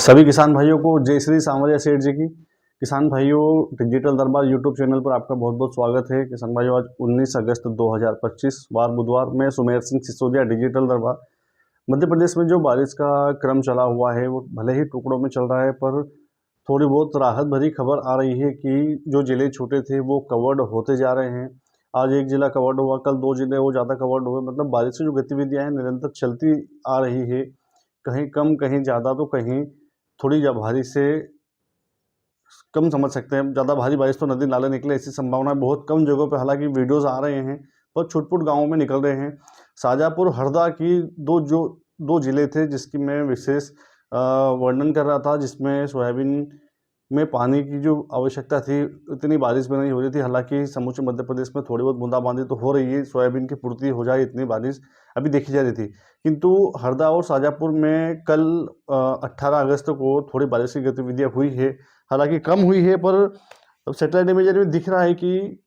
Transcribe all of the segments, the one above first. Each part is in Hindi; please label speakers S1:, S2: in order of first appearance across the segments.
S1: सभी किसान भाइयों को जय श्री सांवरिया सेठ जी की। किसान भाइयों, डिजिटल दरबार यूट्यूब चैनल पर आपका बहुत बहुत स्वागत है। किसान भाइयों, आज 19 अगस्त 2025 वार बुधवार में सुमेर सिंह सिसोदिया, डिजिटल दरबार। मध्य प्रदेश में जो बारिश का क्रम चला हुआ है वो भले ही टुकड़ों में चल रहा है, पर थोड़ी बहुत राहत भरी खबर आ रही है कि जो जिले छोटे थे वो कवर्ड होते जा रहे हैं। आज एक जिला कवर्ड हुआ, कल 2 जिले वो ज़्यादा कवर्ड हुए। मतलब बारिश की जो गतिविधियाँ हैं निरंतर चलती आ रही है, कहीं कम कहीं ज़्यादा, तो कहीं थोड़ी भारी से कम समझ सकते हैं। ज़्यादा भारी बारिश तो नदी नाले निकले ऐसी संभावना बहुत कम जगहों पे, हालांकि वीडियोस आ रहे हैं, पर छुटपुट गांवों में निकल रहे हैं। शाजापुर हरदा की दो जिले थे जिसकी मैं विशेष वर्णन कर रहा था, जिसमें सोयाबीन में पानी की जो आवश्यकता थी इतनी बारिश में नहीं हो रही थी। हालांकि समूचे मध्य प्रदेश में थोड़ी बहुत बूंदाबांदी तो हो रही है, सोयाबीन की पूर्ति हो जाए इतनी बारिश अभी देखी जा रही थी। किंतु हरदा और शाजापुर में कल 18 अगस्त को थोड़ी बारिश की गतिविधियां हुई है, हालांकि कम हुई है, पर सैटेलाइट इमेजरी में दिख रहा है कि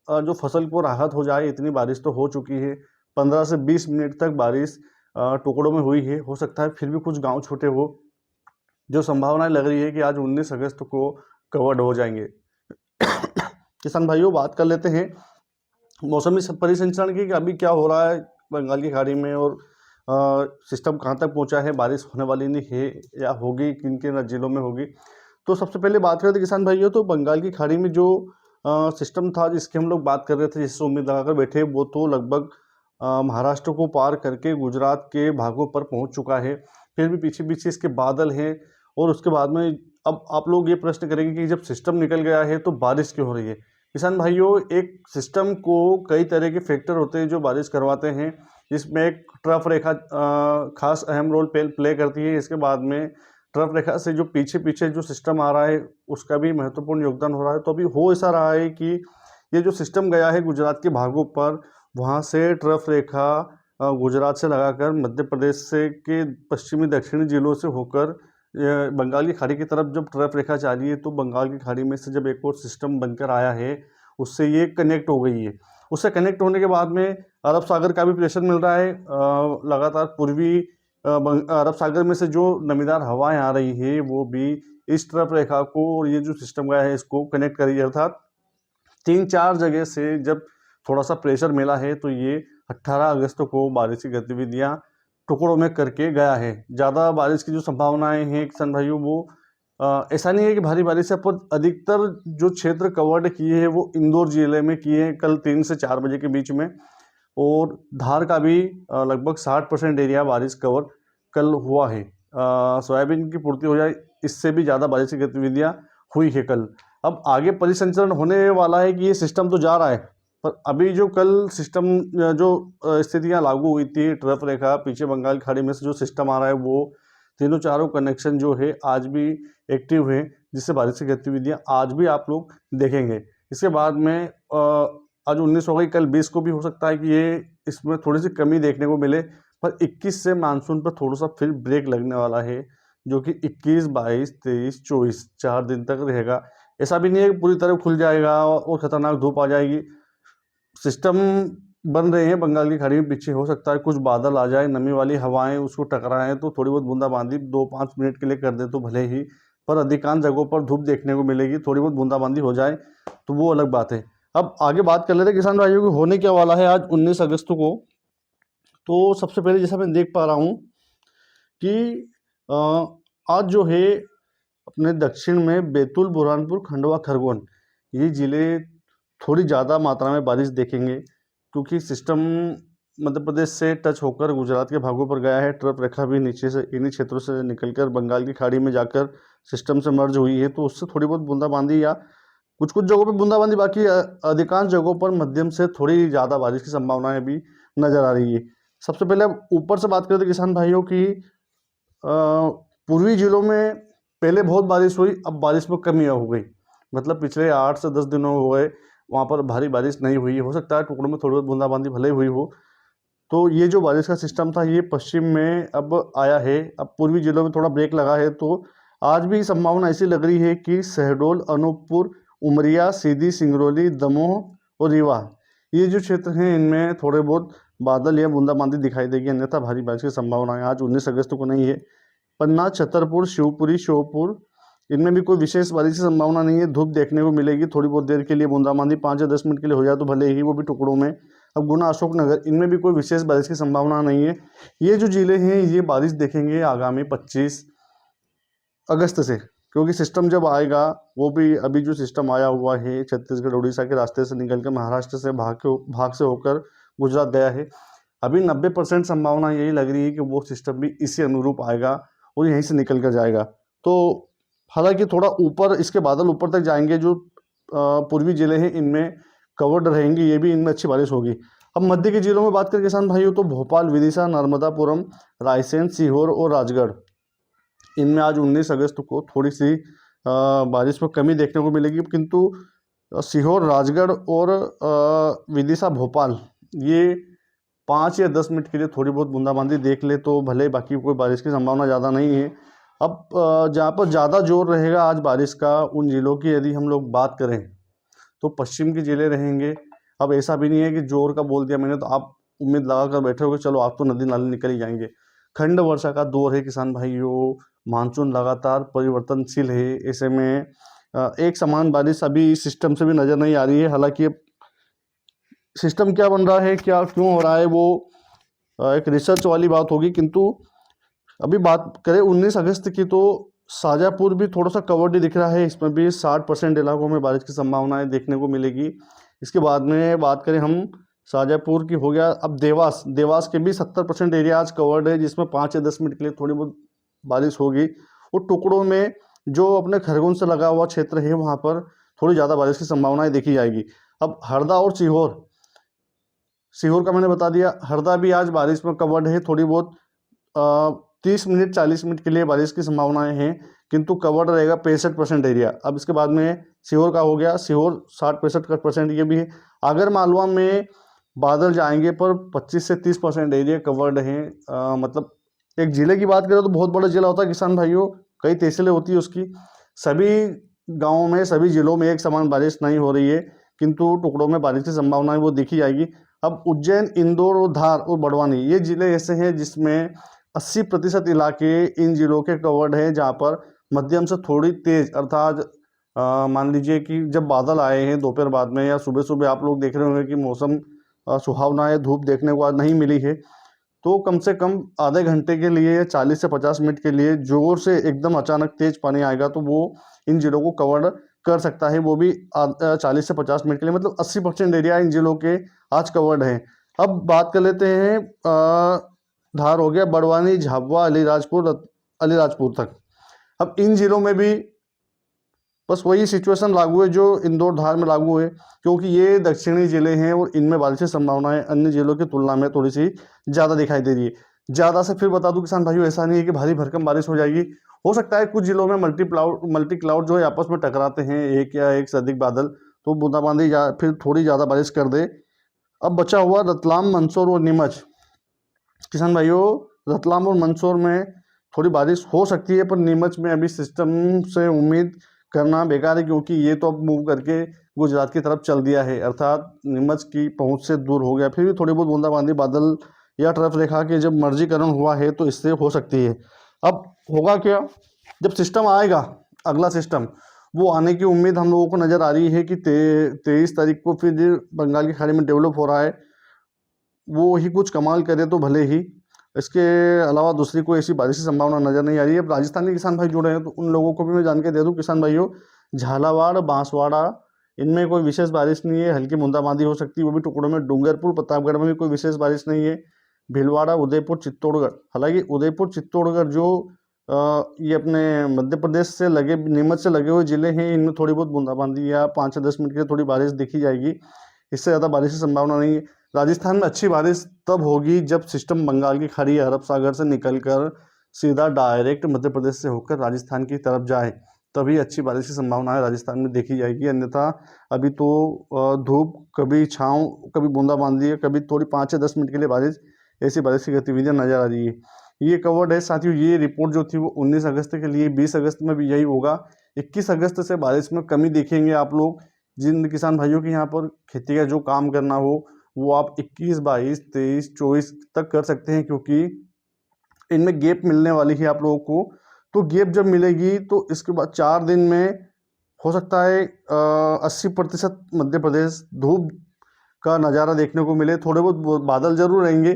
S1: जो फसल को राहत हो जाए इतनी बारिश तो हो चुकी है। 15 से 20 मिनट तक बारिश टुकड़ों में हुई है। हो सकता है फिर भी कुछ गांव छोटे हो, जो संभावनाएं लग रही है कि आज 19 अगस्त को कवर्ड हो जाएंगे। किसान भाइयों, बात कर लेते हैं मौसमी परिसंचरण की कि अभी क्या हो रहा है बंगाल की खाड़ी में, और सिस्टम कहाँ तक पहुंचा है, बारिश होने वाली नहीं है या होगी, किन किन जिलों में होगी। तो सबसे पहले बात करते किसान भाइयों, तो बंगाल की खाड़ी में जो सिस्टम था जिसकी हम लोग बात कर रहे थे, जिससे उम्मीद लगाकर बैठे, वो तो लगभग महाराष्ट्र को पार करके गुजरात के भागों पर पहुंच चुका है। फिर भी पीछे पीछे इसके बादल हैं, और उसके बाद में अब आप लोग ये प्रश्न करेंगे कि जब सिस्टम निकल गया है तो बारिश क्यों हो रही है। किसान भाइयों, एक सिस्टम को कई तरह के फैक्टर होते हैं जो बारिश करवाते हैं, जिसमें एक ट्रफ रेखा खास अहम रोल प्ले करती है। इसके बाद में ट्रफ रेखा से जो पीछे पीछे जो सिस्टम आ रहा है उसका भी महत्वपूर्ण योगदान हो रहा है। तो अभी हो ऐसा रहा है कि ये जो सिस्टम गया है गुजरात के भागों पर, वहाँ से ट्रफ रेखा गुजरात से लगाकर मध्य प्रदेश से के पश्चिमी दक्षिणी जिलों से होकर बंगाल की खाड़ी की तरफ जब ट्रफ रेखा जा रही है, तो बंगाल की खाड़ी में से जब एक और सिस्टम बनकर आया है उससे ये कनेक्ट हो गई है। उससे कनेक्ट होने के बाद में अरब सागर का भी प्रेशर मिल रहा है। लगातार पूर्वी अरब सागर में से जो नमीदार हवाएं आ रही है वो भी इस ट्रफ रेखा को और ये जो सिस्टम गया है इसको कनेक्ट कर रही है। अर्थात 3-4 जगह से जब थोड़ा सा प्रेशर मिला है, तो ये 18 अगस्त को बारिश की गतिविधियां टुकड़ों में करके गया है। ज़्यादा बारिश की जो संभावनाएं हैं किसान भाइयों, वो ऐसा नहीं है कि भारी बारिश है, पर अधिकतर जो क्षेत्र कवर्ड किए हैं वो इंदौर जिले में किए हैं कल 3 से 4 बजे के बीच में, और धार का भी लगभग 60% एरिया बारिश कवर कल हुआ है। सोयाबीन की पूर्ति हो जाए, इससे भी ज़्यादा बारिश की गतिविधियाँ हुई है कल। अब आगे परिसंचरण होने वाला है कि ये सिस्टम तो जा रहा है, पर अभी जो कल सिस्टम जो स्थितियाँ लागू हुई थी, ट्रफ रेखा पीछे बंगाल की खाड़ी में से जो सिस्टम आ रहा है, वो तीनों चारों कनेक्शन जो है आज भी एक्टिव है, जिससे बारिश की गतिविधियाँ आज भी आप लोग देखेंगे। इसके बाद में आज 19 हो गई, कल 20 को भी हो सकता है कि ये इसमें थोड़ी सी कमी देखने को मिले, पर 21 से मानसून पर थोड़ा सा फिर ब्रेक लगने वाला है, जो कि 21, 22, 23, 24 4 दिन तक रहेगा। ऐसा भी नहीं है कि पूरी तरह खुल जाएगा और खतरनाक धूप आ जाएगी। सिस्टम बन रहे हैं बंगाल की खाड़ी में, पीछे हो सकता है कुछ बादल आ जाए, नमी वाली हवाएं उसको टकराएं, तो थोड़ी बहुत बूंदाबांदी 2-5 मिनट के लिए कर दे तो भले ही, पर अधिकांश जगहों पर धूप देखने को मिलेगी। थोड़ी बहुत बूंदाबांदी हो जाए तो वो अलग बात है। अब आगे बात कर लेते हैं किसान भाइयों की होने क्या वाला है आज 19 अगस्त को। तो सबसे पहले जैसा मैं देख पा रहा हूँ कि आज जो है अपने दक्षिण में बैतूल, बुरहानपुर, खंडवा, खरगोन, ये ज़िले थोड़ी ज़्यादा मात्रा में बारिश देखेंगे, क्योंकि सिस्टम मध्य प्रदेश से टच होकर गुजरात के भागों पर गया है। ट्रफ रेखा भी नीचे से इन्हीं क्षेत्रों से निकलकर बंगाल की खाड़ी में जाकर सिस्टम से मर्ज हुई है, तो उससे थोड़ी बहुत बूंदाबांदी या कुछ कुछ जगहों पर बूंदाबांदी, बाकी अधिकांश जगहों पर मध्यम से थोड़ी ज़्यादा बारिश की संभावनाएं भी नजर आ रही है। सबसे पहले अब ऊपर से बात करें तो किसान भाइयों की पूर्वी जिलों में पहले बहुत बारिश हुई, अब बारिश में कमी हो गई। मतलब पिछले 8 से 10 दिनों हो गए वहाँ पर भारी बारिश नहीं हुई। हो सकता है टुकड़ों में थोड़ी बहुत बूंदाबांदी भले हुई हो। तो ये जो बारिश का सिस्टम था ये पश्चिम में अब आया है, अब पूर्वी जिलों में थोड़ा ब्रेक लगा है। तो आज भी संभावना ऐसी लग रही है कि शहडोल, अनूपपुर, उमरिया, सीधी, सिंगरौली, दमोह और रीवा, ये जो क्षेत्र हैं इनमें थोड़े बहुत बादल या बूंदाबांदी दिखाई देगी, अन्यथा भारी बारिश की संभावना है। आज 19 अगस्त को नहीं है, पन्ना, छतरपुर, शिवपुरी, श्योपुर, इनमें भी कोई विशेष बारिश की संभावना नहीं है। धूप देखने को मिलेगी थोड़ी बहुत देर के लिए, बूंदाबांदी 5 या 10 मिनट के लिए हो जाए तो भले ही, वो भी टुकड़ों में। अब गुना, अशोकनगर, इनमें भी कोई विशेष बारिश की संभावना नहीं है। ये जो जिले हैं ये बारिश देखेंगे आगामी 25 अगस्त से, क्योंकि सिस्टम जब आएगा, वो भी अभी जो सिस्टम आया हुआ है छत्तीसगढ़ उड़ीसा के रास्ते से निकलकर महाराष्ट्र से भाग से होकर गुजरात गया है, अभी 90% संभावना यही लग रही है कि वो सिस्टम भी इसी अनुरूप आएगा और यहीं से निकल कर जाएगा। तो हालांकि थोड़ा ऊपर इसके बादल ऊपर तक जाएंगे, जो पूर्वी जिले हैं इनमें कवर्ड रहेंगे, ये भी इनमें अच्छी बारिश होगी। अब मध्य के जिलों में बात करें किसान भाइयों, तो भोपाल, विदिशा, नर्मदापुरम, रायसेन, सीहोर और राजगढ़, इनमें आज 19 अगस्त को थोड़ी सी बारिश में कमी देखने को मिलेगी, किंतु सीहोर, राजगढ़ और विदिशा, भोपाल, ये 5 या 10 मिनट के लिए थोड़ी बहुत बूंदाबांदी देख ले तो भले, बाकी कोई बारिश की संभावना ज़्यादा नहीं है। अब जहाँ पर ज़्यादा जोर रहेगा आज बारिश का, उन जिलों की यदि हम लोग बात करें तो पश्चिम के जिले रहेंगे। अब ऐसा भी नहीं है कि जोर का बोल दिया मैंने तो आप उम्मीद लगा कर बैठे हो कि चलो आप तो नदी नाले निकल ही जाएंगे। खंड वर्षा का दौर है किसान भाइयों, मानसून लगातार परिवर्तनशील है, ऐसे में एक समान बारिश अभी इस सिस्टम से भी नज़र नहीं आ रही है। हालांकि सिस्टम क्या बन रहा है, क्या क्यों हो रहा है, वो एक रिसर्च वाली बात होगी, किंतु अभी बात करें 19 अगस्त की तो शाजापुर भी थोड़ा सा कवर्ड दिख रहा है, इसमें भी 60% इलाकों में बारिश की संभावनाएं देखने को मिलेगी। इसके बाद में बात करें हम शाजापुर की, हो गया। अब देवास के भी 70% एरिया आज कवर्ड है, जिसमें 5 या 10 मिनट के लिए थोड़ी बहुत बारिश होगी। और टुकड़ों में जो अपने खरगोन से लगा हुआ क्षेत्र है वहाँ पर थोड़ी ज़्यादा बारिश की संभावनाएं देखी जाएगी। अब हरदा और सीहोर का मैंने बता दिया, हरदा भी आज बारिश में कवर्ड है, थोड़ी बहुत 30 मिनट 40 मिनट के लिए बारिश की संभावनाएं हैं, किंतु कवर्ड रहेगा 65% एरिया। अब इसके बाद में सीहोर का हो गया, सीहोर 60-65% ये भी है। आगर मालवा में बादल जाएंगे पर 25 से 30% एरिया कवर्ड है। मतलब एक जिले की बात करें तो बहुत बड़ा जिला होता है किसान भाइयों, कई तहसीलें होती है उसकी, सभी गाँवों में सभी जिलों में एक समान बारिश नहीं हो रही है, किंतु टुकड़ों में बारिश की संभावनाएं वो देखी जाएगी। अब उज्जैन, इंदौर और धार और बड़वानी, ये जिले ऐसे हैं जिसमें 80% इलाके इन जिलों के कवर्ड है, जहाँ पर मध्यम से थोड़ी तेज, अर्थात मान लीजिए कि जब बादल आए हैं दोपहर बाद में या सुबह सुबह आप लोग देख रहे होंगे कि मौसम सुहावना है, धूप देखने को आज नहीं मिली है, तो कम से कम आधे घंटे के लिए या 40 से 50 मिनट के लिए जोर से एकदम अचानक तेज पानी आएगा तो वो इन जिलों को कवर्ड कर सकता है, वो भी 40 से 50 मिनट के लिए। मतलब 80% एरिया इन जिलों के आज कवर्ड है। अब बात कर लेते हैं धार हो गया, बड़वानी, झाबुआ, अलीराजपुर तक। अब इन जिलों में भी बस वही सिचुएशन लागू है जो इंदौर, धार में लागू है, क्योंकि ये दक्षिणी जिले हैं और इनमें बारिश की संभावनाएं अन्य जिलों की तुलना में थोड़ी सी ज़्यादा दिखाई दे रही है। ज़्यादा से फिर बता दूं किसान भाइयों, ऐसा नहीं है कि भारी भरकम बारिश हो जाएगी, हो सकता है कुछ जिलों में मल्टी क्लाउड जो है आपस में टकराते हैं, एक या एक से अधिक बादल, तो बूंदाबांदी फिर थोड़ी ज़्यादा बारिश कर दे। अब बचा हुआ रतलाम, मंदसौर और नीमच, किसान भाइयों रतलाम और मंदसौर में थोड़ी बारिश हो सकती है, पर नीमच में अभी सिस्टम से उम्मीद करना बेकार है, क्योंकि ये तो अब मूव करके गुजरात की तरफ चल दिया है, अर्थात नीमच की पहुंच से दूर हो गया। फिर भी थोड़ी बहुत बूंदाबांदी बादल या ट्रफ रेखा के जब मर्जीकरण हुआ है तो इससे हो सकती है। अब होगा क्या, जब सिस्टम आएगा, अगला सिस्टम वो आने की उम्मीद हम लोगों को नज़र आ रही है कि 23 तारीख को फिर बंगाल की खाड़ी में डेवलप हो रहा है, वो ही कुछ कमाल करे तो भले ही, इसके अलावा दूसरी कोई ऐसी बारिश की संभावना नज़र नहीं आ रही है। अब राजस्थान के किसान भाई जुड़े हैं तो उन लोगों को भी मैं जानकारी दे दूं किसान भाइयों, झालावाड़, बांसवाड़ा, इनमें कोई विशेष बारिश नहीं है, हल्की बूंदाबांदी हो सकती है, वो भी टुकड़ों में। डूंगरपुर, प्रतापगढ़ में भी कोई विशेष बारिश नहीं है। भीलवाड़ा, उदयपुर, चित्तौड़गढ़, हालांकि उदयपुर चित्तौड़गढ़ जो ये अपने मध्य प्रदेश से लगे, नीमच से लगे हुए जिले हैं, इनमें थोड़ी बहुत बूंदाबांदी या 5 से 10 मिनट के लिए थोड़ी बारिश देखी जाएगी, इससे ज़्यादा बारिश की संभावना नहीं है। राजस्थान में अच्छी बारिश तब होगी जब सिस्टम बंगाल की खाड़ी या अरब सागर से निकलकर सीधा डायरेक्ट मध्य प्रदेश से होकर राजस्थान की तरफ जाए, तभी अच्छी बारिश की संभावनाएं राजस्थान में देखी जाएगी। अन्यथा अभी तो धूप, कभी छाँव, कभी बूंदाबांदी, कभी थोड़ी 5 से 10 मिनट के लिए बारिश, ऐसी बारिश की गतिविधियां नजर आ रही है। ये कवर्ड है साथियों। ये रिपोर्ट जो थी वो 19 अगस्त के लिए, 20 अगस्त में भी यही होगा। 21 अगस्त से बारिश में कमी देखेंगे आप लोग। जिन किसान भाइयों के यहाँ पर खेती का जो काम करना हो वो आप 21, 22, 23, 24 तक कर सकते हैं, क्योंकि इनमें गैप मिलने वाली है आप लोगों को। तो गैप जब मिलेगी तो इसके बाद 4 दिन में हो सकता है 80% मध्य प्रदेश धूप का नज़ारा देखने को मिले। थोड़े बहुत बादल जरूर रहेंगे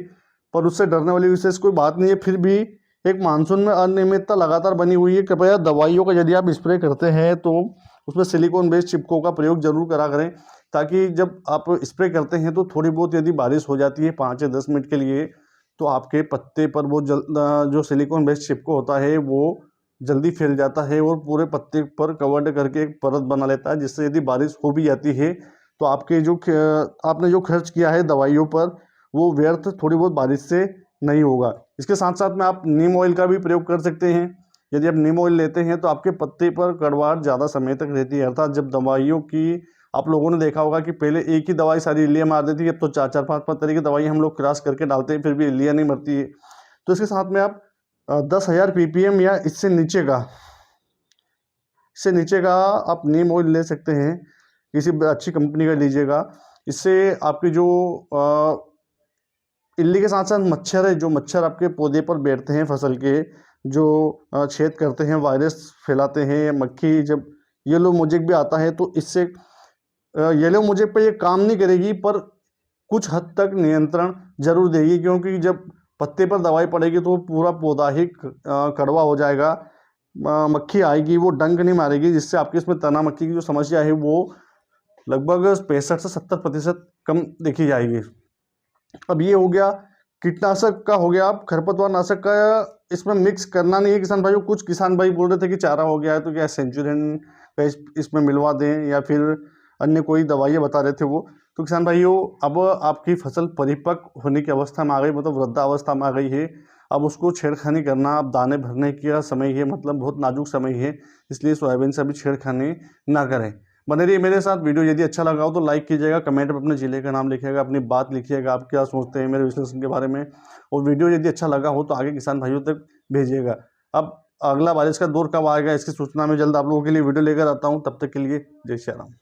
S1: पर उससे डरने वाली विशेष कोई बात नहीं है। फिर भी एक मानसून में अनियमितता लगातार बनी हुई है। कृपया दवाइयों का यदि आप स्प्रे करते हैं तो उसमें सिलिकॉन बेस्ड चिपकों का प्रयोग जरूर करा करें, ताकि जब आप स्प्रे करते हैं तो थोड़ी बहुत यदि बारिश हो जाती है 5 या 10 मिनट के लिए तो आपके पत्ते पर वो जो सिलिकॉन बेस्ड चिपको होता है वो जल्दी फैल जाता है और पूरे पत्ते पर कवर्ड करके एक परत बना लेता है, जिससे यदि बारिश हो भी जाती है तो आपके आपने जो खर्च किया है दवाइयों पर वो व्यर्थ थोड़ी बहुत बारिश से नहीं होगा। इसके साथ साथ में आप नीम ऑयल का भी प्रयोग कर सकते हैं। यदि आप नीम ऑयल लेते हैं तो आपके पत्ते पर कड़वाहट ज़्यादा समय तक रहती है। अर्थात जब दवाइयों की आप लोगों ने देखा होगा कि पहले एक ही दवाई सारी इल्लियाँ मार देती है, अब तो 4-4 5-5 तरह की दवाई हम लोग क्रॉस करके डालते हैं फिर भी इल्लियाँ नहीं मरती है। तो इसके साथ में आप 10,000 ppm या इससे नीचे का आप नीम ऑयल ले सकते हैं, किसी अच्छी कंपनी का लीजिएगा। इससे आपकी जो इल्ली के साथ साथ मच्छर है, जो मच्छर आपके पौधे पर बैठते हैं फसल के, जो छेद करते हैं, वायरस फैलाते हैं, मक्खी, जब येलो मोजेक भी आता है तो इससे येलो मोजेक पे ये काम नहीं करेगी पर कुछ हद तक नियंत्रण जरूर देगी, क्योंकि जब पत्ते पर दवाई पड़ेगी तो पूरा पौधा ही कड़वा हो जाएगा। मक्खी आएगी वो डंक नहीं मारेगी, जिससे आपकी इसमें तना मक्खी की जो समस्या है वो लगभग 65 से 70% कम देखी जाएगी। अब ये हो गया कीटनाशक का, हो गया। आप खरपतवार नाशक का इसमें मिक्स करना नहीं है किसान भाइयों। कुछ किसान भाई बोल रहे थे कि चारा हो गया है तो क्या सेंचुरियन का इसमें मिलवा दें या फिर अन्य कोई दवाइयाँ बता रहे थे वो। तो किसान भाइयों अब आपकी फसल परिपक्व होने की अवस्था में आ गई, मतलब वृद्धावस्था में आ गई है। अब उसको छेड़खानी करना, अब दाने भरने का समय है, मतलब बहुत नाजुक समय है, इसलिए सोयाबीन से अभी छेड़खानी ना करें। बने रहिए मेरे साथ। वीडियो यदि अच्छा लगा हो तो लाइक कीजिएगा, कमेंट में अपने जिले का नाम लिखिएगा, अपनी बात लिखिएगा, आप क्या सोचते हैं मेरे विश्लेषण के बारे में। और वीडियो यदि अच्छा लगा हो तो आगे किसान भाइयों तक भेजिएगा। अब अगला बारिश का दौर कब आएगा इसकी सूचना में जल्द आप लोगों के लिए वीडियो लेकर आता हूँ। तब तक के लिए जय श्री राम।